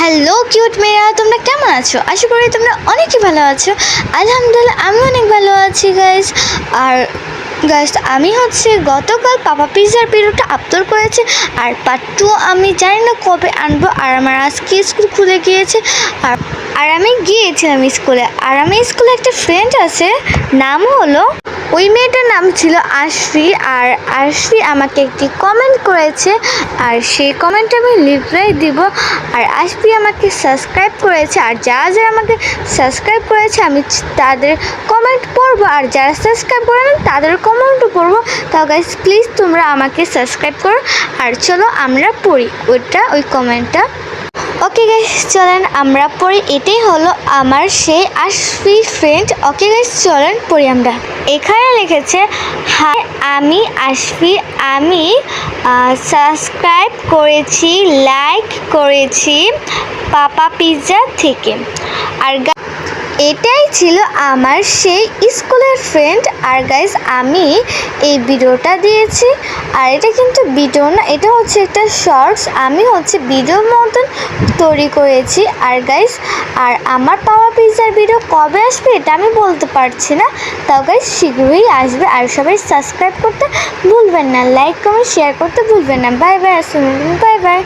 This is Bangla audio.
হ্যালো কিউট মেয়েরা, তোমরা কেমন আছো? আশা করি তোমরা অনেকই ভালো আছো। আলহামদুলিল্লাহ আমি অনেক ভালো আছি গাইস। আর গাইস আমি গতকাল পাপা পিৎজার ভিডিওটা আপলোড করেছি, আর পার্ট 2 আমি জানি না কবে আনবো। আর আমার আজকে স্কুল খুলে গিয়েছে, আর আমি গিয়েছিলাম স্কুলে। আর আমি স্কুলে একটা ফ্রেন্ড আছে, নাম হলো, ওই মেয়েটার নাম ছিল আশফি। আর আশফি আমাকে একটি কমেন্ট করেছে, আর সেই কমেন্টে আমি রিপ্লাই দিব। আর আশফি আমাকে সাবস্ক্রাইব করেছে, আর যারা যারা আমাকে সাবস্ক্রাইব করেছে আমি তাদের কমেন্ট পড়বো, আর যারা সাবস্ক্রাইব করে না তাদের কমেন্টও পড়বো। তাও গাইস প্লিজ তোমরা আমাকে সাবস্ক্রাইব করো। আর চলো আমরা পড়ি ওই কমেন্টটা। ওকে গাইস চলেন আমরা পড়ি। এটাই হলো আমার সেই আশফি ফ্রেন্ড। ওকে গাইস চলেন পড়ি আমরা। এখানে লিখেছে, হাই আমি আশফি, আমি সাবস্ক্রাইব করেছি, লাইক করেছি পাপা পিৎজা থেকে। আর এটাই ছিল আমার সেই স্কুলের ফ্রেন্ড। আর গাইস আমি এই ভিডিওটা দিয়েছি, আর এটা কিন্তু ভিডিও না, এটা একটা শর্টস। আমি ভিডিওর মতন তৈরি করেছি। আর গাইস আর আমার পাপা পিৎজার ভিডিও কবে আসবে এটা আমি বলতে পারছি না, তাও গাইস শীঘ্রই আসবে। আর সবাই সাবস্ক্রাইব করতে ভুলবেন না, লাইক কমেন্ট শেয়ার করতে ভুলবেন না। বাই বাই, আসসালামু আলাইকুম, বাই বাই।